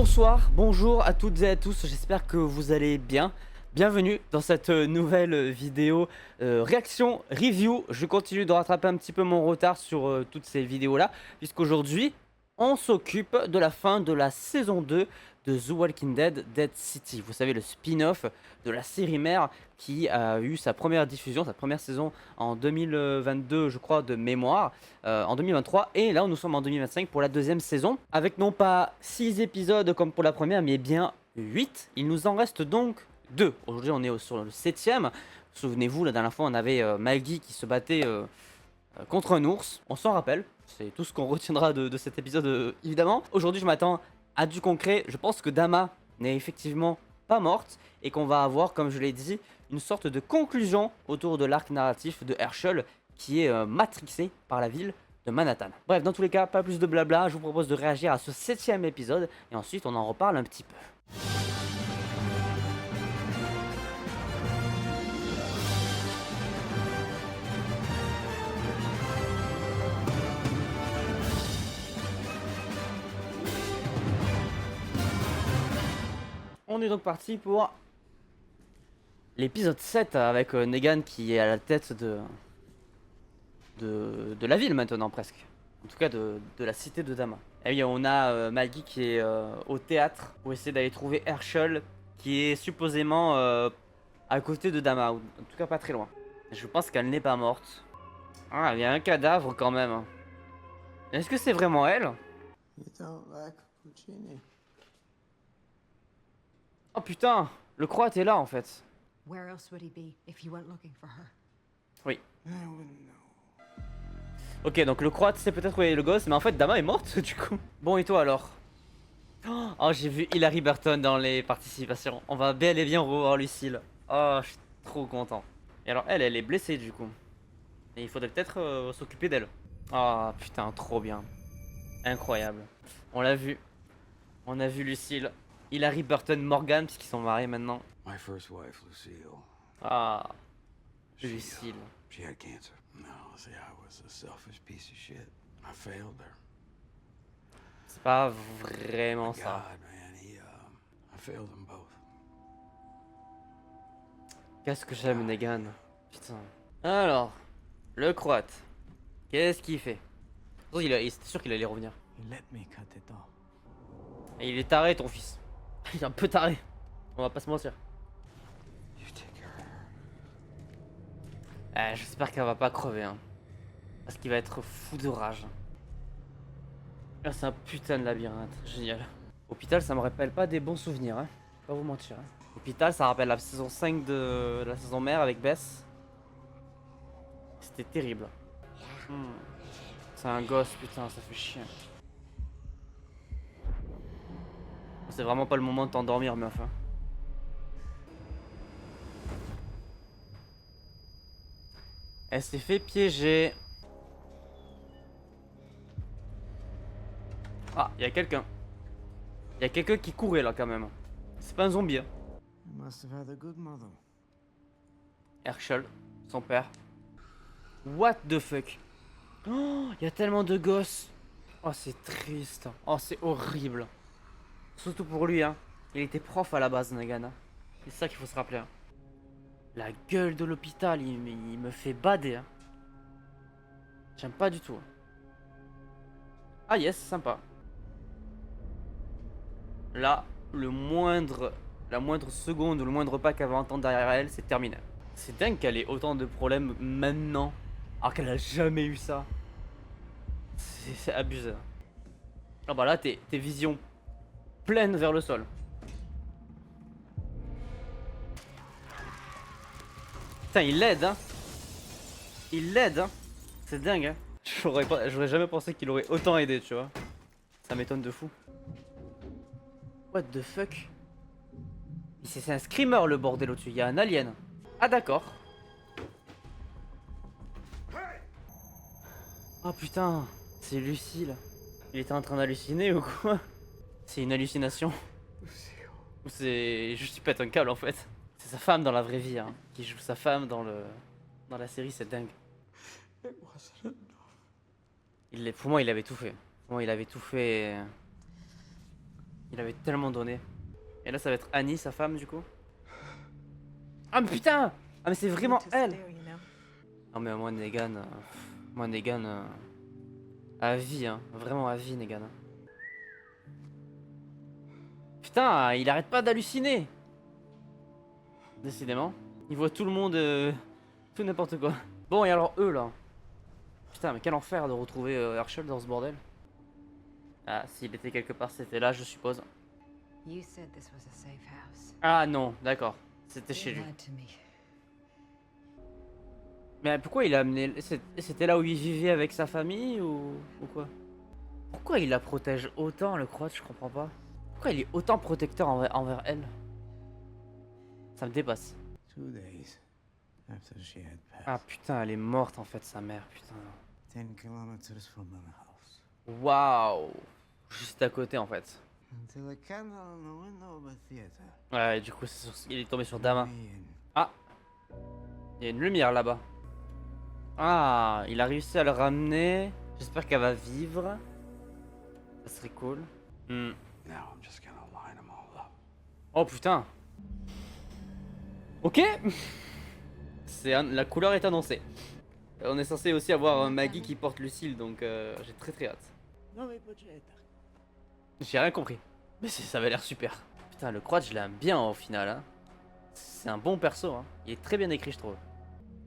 Bonsoir, bonjour à toutes et à tous, j'espère que vous allez bien. Bienvenue dans cette nouvelle vidéo réaction, review. Je continue de rattraper un petit peu mon retard sur toutes ces vidéos-là, puisqu'aujourd'hui, on s'occupe de la fin de la saison 2 de The Walking Dead, Dead City. Vous savez, le spin-off de la série mère qui a eu sa première diffusion, sa première saison en 2022, je crois, de mémoire, en 2023. Et là, nous sommes en 2025 pour la deuxième saison, avec non pas 6 épisodes comme pour la première, mais bien 8. Il nous en reste donc 2. Aujourd'hui, on est sur le 7ème. Souvenez-vous, la dernière fois, on avait Maggie qui se battait contre un ours. On s'en rappelle. C'est tout ce qu'on retiendra de cet épisode, évidemment. Aujourd'hui, je m'attends à du concret. Je pense que Dama n'est effectivement pas morte et qu'on va avoir, comme je l'ai dit, une sorte de conclusion autour de l'arc narratif de Herschel qui est matrixé par la ville de Manhattan. Bref, dans tous les cas, pas plus de blabla. Je vous propose de réagir à ce 7ème épisode et ensuite on en reparle un petit peu. On est donc parti pour l'épisode 7 avec Negan qui est à la tête de la ville maintenant presque. En tout cas de la cité de Dama. Et oui, on a Maggie qui est au théâtre pour essayer d'aller trouver Herschel qui est supposément à côté de Dama, ou en tout cas pas très loin. Je pense qu'elle n'est pas morte. Ah, il y a un cadavre quand même. Est-ce que c'est vraiment elle? You don't like Puccini? Oh putain, le croate est là en fait. Where else would he be if you weren't looking for her? Oui. I wouldn't know. Ok, donc le croate c'est peut-être où est le gosse, mais en fait Dama est morte du coup. Bon, et toi alors? Oh, j'ai vu Hilary Burton dans les participations. On va bel et bien revoir Lucille. Oh, je suis trop content. Et alors elle est blessée du coup. Et il faudrait peut-être s'occuper d'elle. Ah putain, trop bien. Incroyable. On l'a vu. On a vu Lucille. Hilary Burton Morgan, puisqu'ils sont mariés maintenant. My first wife, Lucille. Ah, She, Lucille. she had cancer. No, see, I was a selfish piece of shit. I failed her. C'est pas vraiment God, ça. man, I failed them both. Qu'est-ce que j'aime Negan. Putain. Alors, le croate. Qu'est-ce qu'il fait? Oh, il était sûr qu'il allait revenir. He let me cut it off. Et il est taré ton fils. Il est un peu taré. On va pas se mentir. You take care of her. J'espère qu'elle va pas crever. Hein. Parce qu'il va être fou de rage. Ah, c'est un putain de labyrinthe. Génial. Hôpital, ça me rappelle pas des bons souvenirs. Hein. Je vais pas vous mentir. Hein. Hôpital, ça rappelle la saison 5 de la saison mère avec Bess. C'était terrible. C'est un gosse, putain, ça fait chier. C'est vraiment pas le moment de t'endormir, meuf. Hein. Elle s'est fait piéger. Ah, il y a quelqu'un. Il y a quelqu'un qui courait là quand même. C'est pas un zombie. Hein. You must have had a good mother. Herschel, son père. What the fuck? Oh, il y a tellement de gosses. Oh, c'est triste. Oh, c'est horrible. Surtout pour lui, hein. Il était prof à la base, Nagana. C'est ça qu'il faut se rappeler. Hein. La gueule de l'hôpital, il me fait bader. Hein. J'aime pas du tout. Ah yes, sympa. Là, la moindre seconde ou le moindre pas qu'elle va entendre derrière elle, c'est terminé. C'est dingue qu'elle ait autant de problèmes maintenant, alors qu'elle a jamais eu ça. C'est abusé. Ah bah là, t'es vision pleine vers le sol. Putain, il l'aide, hein. Il l'aide, hein. C'est dingue, hein. J'aurais jamais pensé qu'il aurait autant aidé, tu vois. Ça m'étonne de fou. What the fuck? C'est un screamer le bordel au-dessus, il y a un alien. Ah d'accord. Oh putain, c'est Lucille. Il était en train d'halluciner ou quoi? C'est une hallucination. Ou c'est juste il pète un câble en fait. C'est sa femme dans la vraie vie, hein, qui joue sa femme dans la série, c'est dingue. It wasn't enough. Pour moi, il avait tout fait. Pour moi, il avait tout fait. Il avait tellement donné. Et là, ça va être Annie, sa femme, du coup. Ah, mais putain! Ah, mais c'est vraiment elle! Non, mais moi, Negan. Moi, Negan. À vie, hein. Vraiment à vie, Negan. Putain, il arrête pas d'halluciner! Décidément. Il voit tout le monde. Tout n'importe quoi. Bon, et alors, eux, là. Putain, mais quel enfer de retrouver Herschel dans ce bordel. Ah, s'il était quelque part, c'était là, je suppose. You said this was a safe house. Ah non, d'accord. C'était chez You lui. lied to me. Mais pourquoi il a amené... C'était là où il vivait avec sa famille ou quoi? Pourquoi il la protège autant, le croate, je comprends pas. Pourquoi il est autant protecteur envers elle? Ça me dépasse. 2 days after she had Ah passed. putain, elle est morte en fait, sa mère, putain. 10 kilometers from our house. Waouh! Juste à côté en fait. Until a candle in the window of a theater. Ouais, du coup, il est tombé sur Dama. Me in. Ah! Il y a une lumière là-bas. Ah, il a réussi à le ramener. J'espère qu'elle va vivre. Ça serait cool. Hmm. Now I'm just gonna line them all up. Oh putain! Ok! La couleur est annoncée. On est censé aussi avoir Maggie qui porte Lucille, donc j'ai très hâte. J'ai rien compris. Mais ça avait l'air super. Putain, le croate, je l'aime bien au final. Hein. C'est un bon perso. Hein. Il est très bien écrit, je trouve.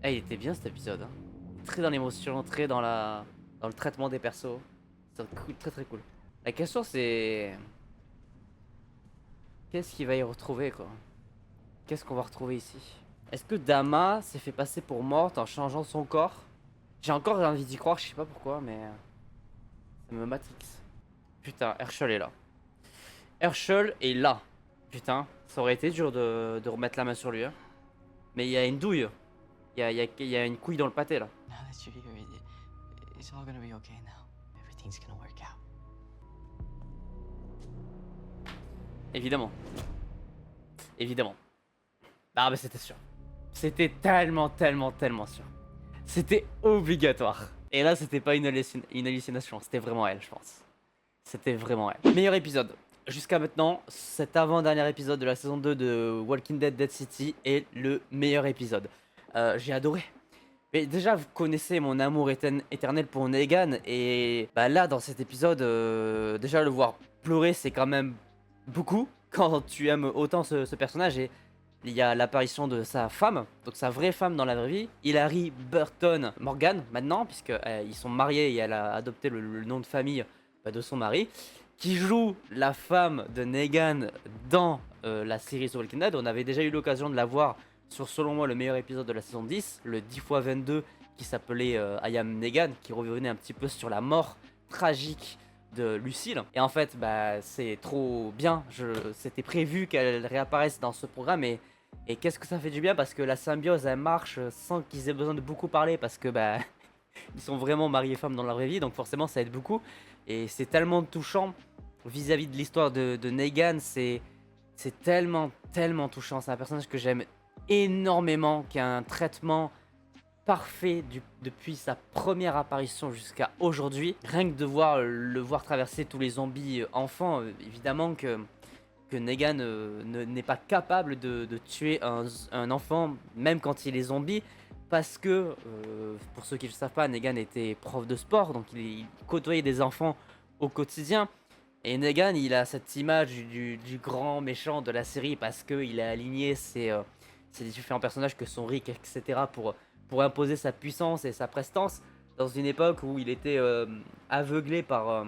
Eh, il était bien cet épisode. Hein. Très dans l'émotion, très dans le traitement des persos. C'est cool, très cool. La question c'est... Qu'est-ce qu'il va y retrouver quoi? Qu'est-ce qu'on va retrouver ici? Est-ce que Dama s'est fait passer pour morte en changeant son corps? J'ai encore envie d'y croire, je sais pas pourquoi, mais... Ça me matrix. Putain, Herschel est là. Herschel est là. Putain, ça aurait été dur de remettre la main sur lui. Hein. Mais il y a une douille. Il y a une couille dans le pâté là. Now that you're here, it's all gonna be okay now. Everything's gonna work out. Évidemment. Évidemment. Ah mais c'était sûr. C'était tellement sûr. C'était obligatoire. Et là c'était pas une hallucination, c'était vraiment elle je pense. C'était vraiment elle. Meilleur épisode. Jusqu'à maintenant, cet avant-dernier épisode de la saison 2 de Walking Dead Dead City est le meilleur épisode. J'ai adoré. Mais déjà, vous connaissez mon amour éternel pour Negan. Et bah là, dans cet épisode, déjà le voir pleurer, c'est quand même beaucoup. Quand tu aimes autant ce personnage. Et il y a l'apparition de sa femme, donc sa vraie femme dans la vraie vie, Hilary Burton Morgan, maintenant, puisqu'ils sont mariés et elle a adopté le nom de famille de son mari, qui joue la femme de Negan dans la série The Walking Dead. On avait déjà eu l'occasion de la voir sur, selon moi, le meilleur épisode de la saison 10, le 10x22, qui s'appelait I Am Negan, qui revenait un petit peu sur la mort tragique de Lucille. Et en fait, bah, c'est trop bien. C'était prévu qu'elle réapparaisse dans ce programme et qu'est-ce que ça fait du bien parce que la symbiose, elle marche sans qu'ils aient besoin de beaucoup parler parce que bah, ils sont vraiment mari et femme dans la vraie vie, donc forcément ça aide beaucoup. Et c'est tellement touchant vis-à-vis de l'histoire de Negan, c'est tellement touchant. C'est un personnage que j'aime énormément, qui a un traitement parfait depuis sa première apparition jusqu'à aujourd'hui. Rien que de le voir traverser tous les zombies enfants, évidemment que Negan n'est pas capable de tuer un enfant, même quand il est zombie, parce que, pour ceux qui ne le savent pas, Negan était prof de sport, donc il côtoyait des enfants au quotidien. Et Negan, il a cette image du grand méchant de la série, parce qu'il a aligné ses différents personnages que sont Rick, etc., pour imposer sa puissance et sa prestance, dans une époque où il était aveuglé par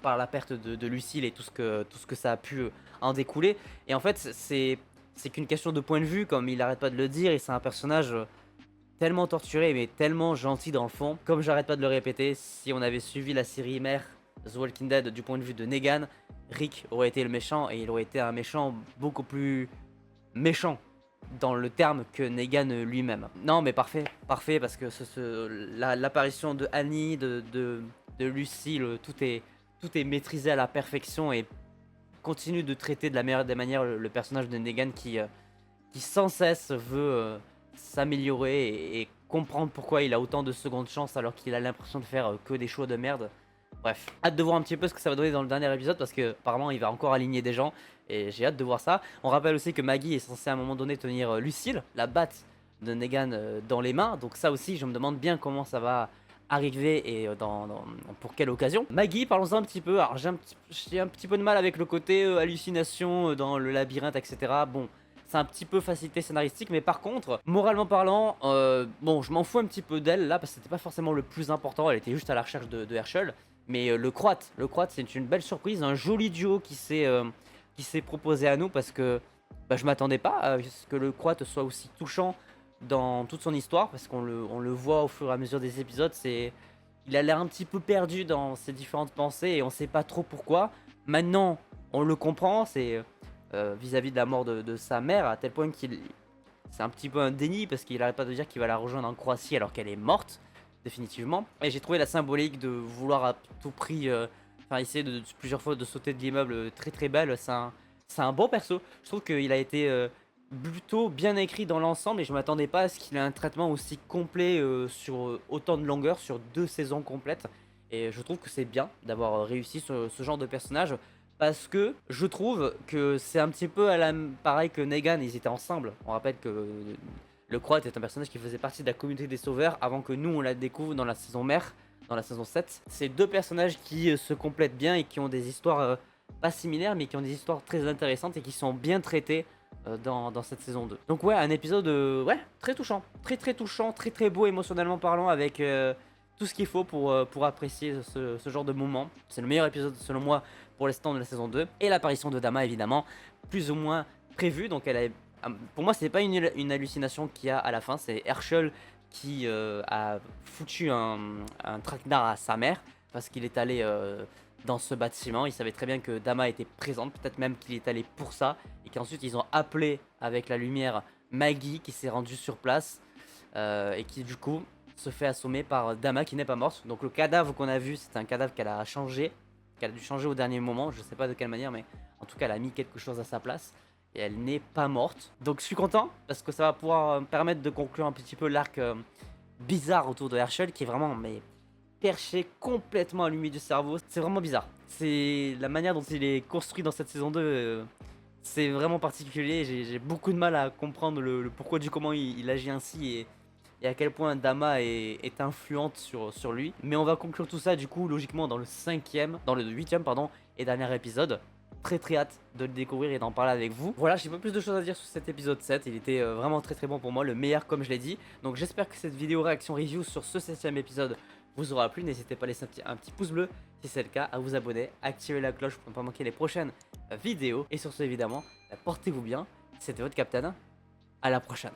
la perte de Lucille et tout ce que ça a pu en découler. Et en fait, c'est qu'une question de point de vue, comme il arrête pas de le dire, et c'est un personnage tellement torturé, mais tellement gentil dans le fond. Comme j'arrête pas de le répéter, si on avait suivi la série mère The Walking Dead du point de vue de Negan, Rick aurait été le méchant, et il aurait été un méchant beaucoup plus méchant dans le terme que Negan lui-même. Non mais parfait, parce que l'apparition de Annie, de Lucille, tout est maîtrisé à la perfection et continue de traiter de la meilleure des manières le personnage de Negan qui sans cesse veut s'améliorer et comprendre pourquoi il a autant de secondes chances alors qu'il a l'impression de faire que des choix de merde. Bref, hâte de voir un petit peu ce que ça va donner dans le dernier épisode parce que apparemment il va encore aligner des gens et j'ai hâte de voir ça. On rappelle aussi que Maggie est censée à un moment donné tenir Lucille, la batte de Negan dans les mains. Donc ça aussi je me demande bien comment ça va arriver et pour quelle occasion. Maggie, parlons-en un petit peu. Alors j'ai un petit peu de mal avec le côté hallucination dans le labyrinthe, etc. Bon, c'est un petit peu facilité scénaristique, mais par contre, moralement parlant, bon, je m'en fous un petit peu d'elle là parce que c'était pas forcément le plus important. Elle était juste à la recherche de Herschel. Mais le croate, c'est une belle surprise, un joli duo qui s'est proposé à nous parce que bah, je m'attendais pas à ce que le croate soit aussi touchant dans toute son histoire parce qu'on le voit au fur et à mesure des épisodes. Il a l'air un petit peu perdu dans ses différentes pensées et on sait pas trop pourquoi. Maintenant, on le comprend, c'est vis-à-vis de la mort de sa mère à tel point c'est un petit peu un déni parce qu'il arrête pas de dire qu'il va la rejoindre en Croatie alors qu'elle est morte. Définitivement. Et j'ai trouvé la symbolique de vouloir à tout prix, essayer plusieurs fois de sauter de l'immeuble très très belle. C'est un bon perso. Je trouve qu'il a été plutôt bien écrit dans l'ensemble et je m'attendais pas à ce qu'il ait un traitement aussi complet sur autant de longueur, sur 2 saisons complètes. Et je trouve que c'est bien d'avoir réussi ce genre de personnage parce que je trouve que c'est un petit peu pareil que Negan, ils étaient ensemble. On rappelle que le croate est un personnage qui faisait partie de la communauté des sauveurs avant que nous on la découvre dans la saison mère, dans la saison 7. C'est 2 personnages qui se complètent bien et qui ont des histoires pas similaires mais qui ont des histoires très intéressantes et qui sont bien traitées dans cette saison 2. Donc ouais, un épisode ouais, très touchant, très touchant, très beau émotionnellement parlant avec tout ce qu'il faut pour apprécier ce genre de moment. C'est le meilleur épisode selon moi pour l'instant de la saison 2. Et l'apparition de Dama évidemment, plus ou moins prévue, donc elle a. Pour moi, c'est pas une hallucination qu'il y a à la fin, c'est Herschel qui a foutu un traquenard à sa mère parce qu'il est allé dans ce bâtiment. Il savait très bien que Dama était présente, peut-être même qu'il est allé pour ça, et qu'ensuite ils ont appelé avec la lumière Maggie qui s'est rendue sur place et qui du coup se fait assommer par Dama qui n'est pas morte. Donc le cadavre qu'on a vu, c'est un cadavre qu'elle a changé, qu'elle a dû changer au dernier moment, je sais pas de quelle manière, mais en tout cas elle a mis quelque chose à sa place. Et elle n'est pas morte. Donc je suis content parce que ça va pouvoir me permettre de conclure un petit peu l'arc bizarre autour de Herschel qui est vraiment perché complètement allumé du cerveau. C'est vraiment bizarre. C'est la manière dont il est construit dans cette saison 2. C'est vraiment particulier. J'ai beaucoup de mal à comprendre le pourquoi du comment il agit ainsi et à quel point Dama est influente sur lui. Mais on va conclure tout ça du coup logiquement dans le 8ème pardon, et dernier épisode. Très hâte de le découvrir et d'en parler avec vous. Voilà, j'ai pas plus de choses à dire sur cet épisode 7. Il était vraiment très bon pour moi, le meilleur comme je l'ai dit. Donc j'espère que cette vidéo réaction review sur ce 7ème épisode vous aura plu. N'hésitez pas à laisser un petit pouce bleu si c'est le cas, à vous abonner, activer la cloche pour ne pas manquer les prochaines vidéos. Et sur ce évidemment, portez-vous bien. C'était votre Captain. À la prochaine.